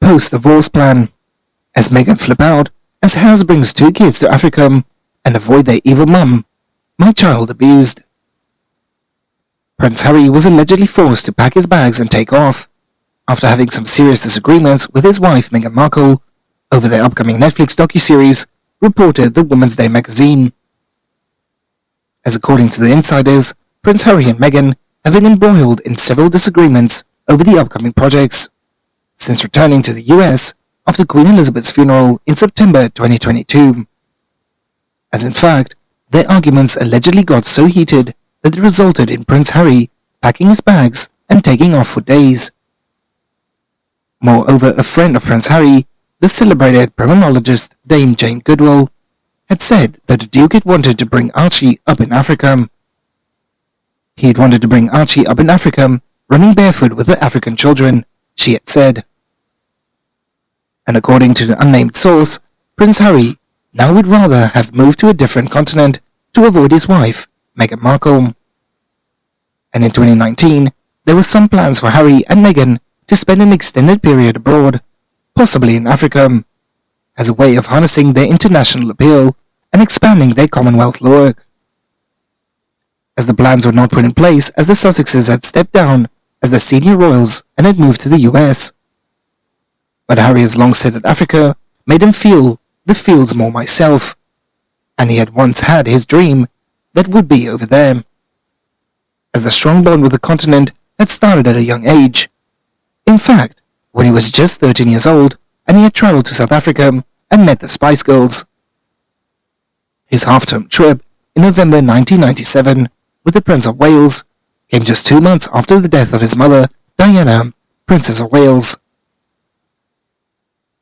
post-divorce plan. As Meghan flip out, as Harry brings 2 kids to Africa and avoid their evil mum, my child abused. Prince Harry was allegedly forced to pack his bags and take off, after having some serious disagreements with his wife Meghan Markle over their upcoming Netflix docuseries, reported the Women's Day magazine. As according to the insiders, Prince Harry and Meghan have been embroiled in several disagreements over the upcoming projects, since returning to the US after Queen Elizabeth's funeral in September 2022. As in fact, their arguments allegedly got so heated that it resulted in Prince Harry packing his bags and taking off for days. Moreover, a friend of Prince Harry, the celebrated criminologist Dame Jane Goodall, had said that the Duke had wanted to bring Archie up in Africa. He had wanted to bring Archie up in Africa, running barefoot with the African children, she had said. And according to the unnamed source, Prince Harry now would rather have moved to a different continent to avoid his wife, Meghan Markle. And in 2019, there were some plans for Harry and Meghan to spend an extended period abroad, possibly in Africa, as a way of harnessing their international appeal and expanding their Commonwealth work. As the plans were not put in place as the Sussexes had stepped down as the senior royals and had moved to the US. But Harry has long said that Africa made him feel the fields more myself, and he had once had his dream that would be over there. As the strong bond with the continent had started at a young age. In fact, when he was just 13 years old and he had traveled to South Africa and met the Spice Girls. His half-term trip in November 1997 with the Prince of Wales came just 2 months after the death of his mother, Diana, Princess of Wales.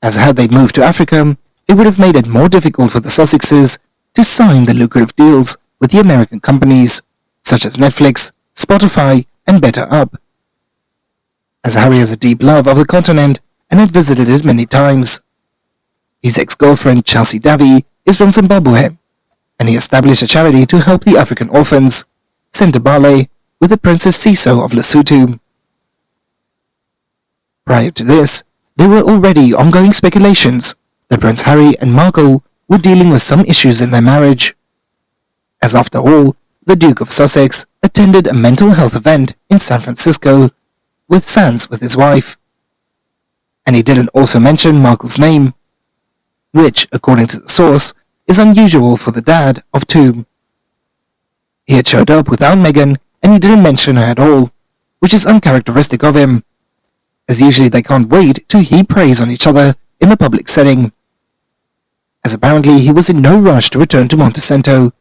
As had they moved to Africa, it would have made it more difficult for the Sussexes to sign the lucrative deals with the American companies, such as Netflix, Spotify, and Better Up. As Harry has a deep love of the continent and had visited it many times. His ex-girlfriend Chelsea Davy is from Zimbabwe, and he established a charity to help the African orphans, Sentebale, with the Princess Siso of Lesotho. Prior to this, there were already ongoing speculations that Prince Harry and Markle were dealing with some issues in their marriage, as after all, the Duke of Sussex attended a mental health event in San Francisco with his wife, and he didn't also mention Markle's name, which, according to the source, is unusual for the dad of 2. He had showed up without Meghan and he didn't mention her at all, which is uncharacteristic of him, as usually they can't wait to heap praise on each other in the public setting, as apparently he was in no rush to return to Montecito,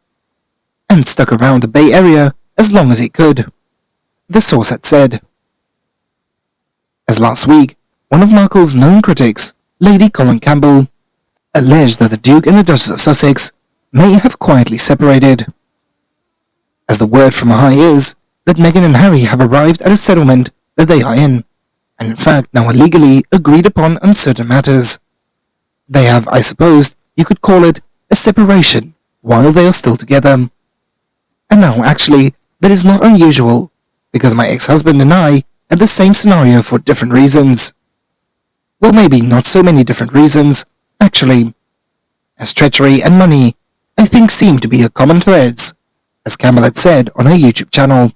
and stuck around the Bay Area as long as he could, the source had said. As last week, one of Markle's known critics, Lady Colin Campbell, alleged that the Duke and the Duchess of Sussex may have quietly separated, as the word from high is that Meghan and Harry have arrived at a settlement that they are in, and in fact now are legally agreed upon on certain matters. They have, I suppose, you could call it a separation while they are still together. And now actually, that is not unusual, because my ex-husband and I had the same scenario for different reasons. Well, maybe not so many different reasons, actually, as treachery and money, I think, seem to be a common threads, as Campbell had said on her YouTube channel.